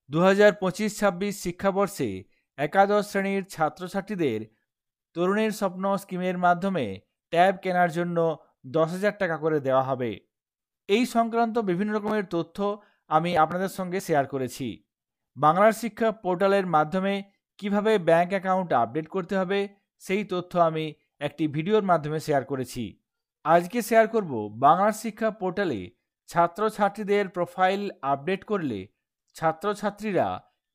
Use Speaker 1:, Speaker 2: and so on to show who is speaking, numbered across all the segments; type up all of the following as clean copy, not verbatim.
Speaker 1: 2025-26 শিক্ষাবর্ষে একাদশ শ্রেণীর ছাত্রছাত্রীদের তরুণীর স্বপ্ন স্কিমের মাধ্যমে ট্যাব কেনার জন্য 10,000 টাকা করে দেওয়া হবে। এই সংক্রান্ত বিভিন্ন রকমের তথ্য আমি আপনাদের সঙ্গে শেয়ার করেছি। বাংলার শিক্ষা পোর্টালের মাধ্যমে কিভাবে ব্যাংক অ্যাকাউন্ট আপডেট করতে হবে সেই তথ্য আমি একটি ভিডিওর মাধ্যমে শেয়ার করেছি। আজকে শেয়ার করব বাংলার শিক্ষা পোর্টালে ছাত্রছাত্রীদের প্রোফাইল আপডেট করলে ছাত্রছাত্রীরা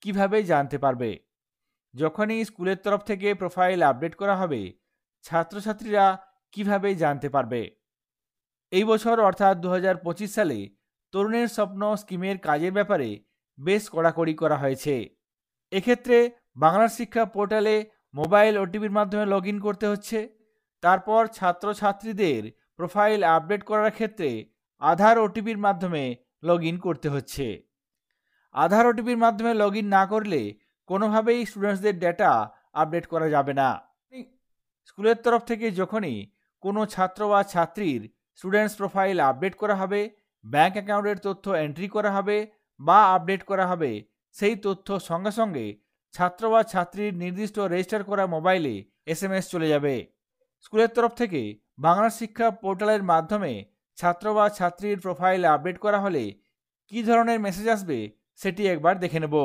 Speaker 1: কিভাবে জানতে পারবে। যখনই স্কুলের তরফ থেকে প্রোফাইল আপডেট করা হবে, ছাত্রছাত্রীরা কিভাবে জানতে পারবে। এই বছর অর্থাৎ 2025 সালে তরুণের স্বপ্ন স্কিমের কাজের ব্যাপারে বেশ কড়াকড়ি করা হয়েছে। এক্ষেত্রে বাংলার শিক্ষা পোর্টালে মোবাইল ওটিপির মাধ্যমে লগ ইন করতে হচ্ছে। তারপর ছাত্রছাত্রীদের প্রোফাইল আপডেট করার ক্ষেত্রে আধার ওটিপির মাধ্যমে লগ ইন করতে হচ্ছে। আধার ওটিপির মাধ্যমে লগ ইন না করলে কোনোভাবেই স্টুডেন্টসদের ডেটা আপডেট করা যাবে না। স্কুলের তরফ থেকে যখনই কোনো ছাত্র বা ছাত্রীর স্টুডেন্টস প্রোফাইল আপডেট করা হবে, ব্যাংক অ্যাকাউন্টের তথ্য এন্ট্রি করা হবে বা আপডেট করা হবে, সেই তথ্য সঙ্গে সঙ্গে ছাত্র বা ছাত্রীর নির্দিষ্ট রেজিস্টার করা মোবাইলে SMS চলে যাবে। স্কুলের তরফ থেকে বাংলা শিক্ষা পোর্টালের মাধ্যমে ছাত্র বা ছাত্রীর প্রোফাইল আপডেট করা হলে কী ধরনের মেসেজ আসবে সেটি একবার দেখে নেব।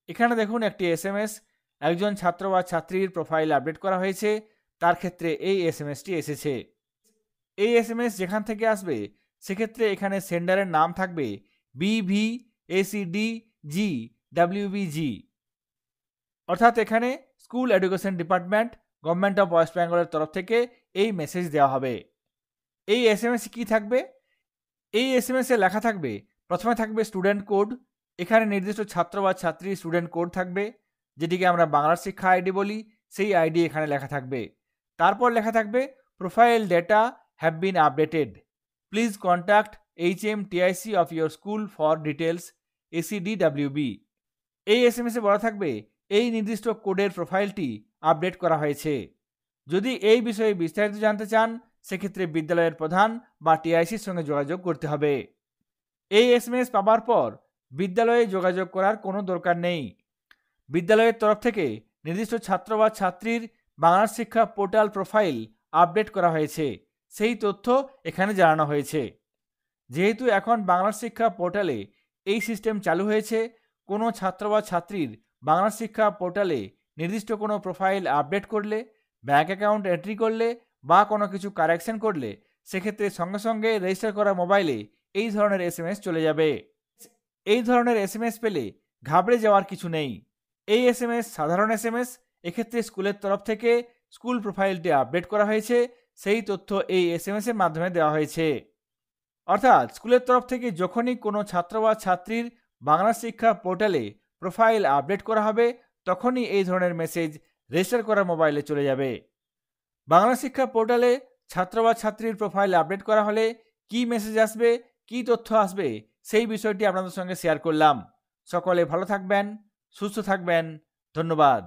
Speaker 1: এখানে দেখুন একটি SMS, একজন ছাত্র বা ছাত্রীর প্রোফাইল আপডেট করা হয়েছে, তার ক্ষেত্রে এই SMSটি এসেছে। এই SMS যেখান থেকে আসবে সেক্ষেত্রে এখানে সেন্ডারের নাম থাকবে BVACDGWBG, অর্থাৎ এখানে school education department, government of West বেঙ্গলের তরফ থেকে এই মেসেজ দেওয়া হবে। এই SMS কি থাকবে? এই SMS এ লেখা থাকবে, প্রথমে থাকবে স্টুডেন্ট কোড। এখানে নির্দিষ্ট ছাত্র বা ছাত্রীর স্টুডেন্ট কোড থাকবে, যেটিকে আমরা বাংলার শিক্ষা আইডি বলি, সেই আইডি এখানে লেখা থাকবে। তারপর লেখা থাকবে profile data have been updated, please contact HMTIC of your school for details ACDWB। এই SMS এ বলা থাকবে এই নির্দিষ্ট কোডের প্রোফাইলটি আপডেট করা হয়েছে। যদি এই বিষয়ে বিস্তারিত জানতে চান সেক্ষেত্রে বিদ্যালয়ের প্রধান বা TICর সঙ্গে যোগাযোগ করতে হবে। এই SMS পাবার পর বিদ্যালয়ে যোগাযোগ করার কোনো দরকার নেই। বিদ্যালয়ের তরফ থেকে নির্দিষ্ট ছাত্র বা ছাত্রীর বাংলা শিক্ষা পোর্টাল প্রোফাইল আপডেট করা হয়েছে, সেই তথ্য এখানে জানানো হয়েছে। যেহেতু এখন বাংলা শিক্ষা পোর্টালে এই সিস্টেম চালু হয়েছে, কোনো ছাত্র বা ছাত্রীর বাংলা শিক্ষা পোর্টালে নির্দিষ্ট কোনো প্রোফাইল আপডেট করলে, ব্যাংক অ্যাকাউন্ট এন্ট্রি করলে বা কোনো কিছু কারেকশন করলে সেক্ষেত্রে সঙ্গে সঙ্গে রেজিস্টার করা মোবাইলে এই ধরনের SMS চলে যাবে। এই ধরনের SMS পেলে ঘাবড়ে যাওয়ার কিছু নেই। এই SMS সাধারণ SMS। এক্ষেত্রে স্কুলের তরফ থেকে স্কুল প্রোফাইলটি আপডেট করা হয়েছে, সেই তথ্য এই SMS এর মাধ্যমে দেওয়া হয়েছে। অর্থাৎ স্কুলের তরফ থেকে যখনই কোনো ছাত্র বা ছাত্রীর বাংলা শিক্ষা পোর্টালে প্রোফাইল আপডেট করা হবে তখনই এই ধরনের মেসেজ রেজিস্টার করা মোবাইলে চলে যাবে। বাংলা শিক্ষা পোর্টালে ছাত্র বা ছাত্রীর প্রোফাইল আপডেট করা হলে কি মেসেজ আসবে, কি তথ্য আসবে, সেই বিষয়টি আপনাদের সঙ্গে শেয়ার করলাম। সকলে ভালো থাকবেন, সুস্থ থাকবেন। ধন্যবাদ।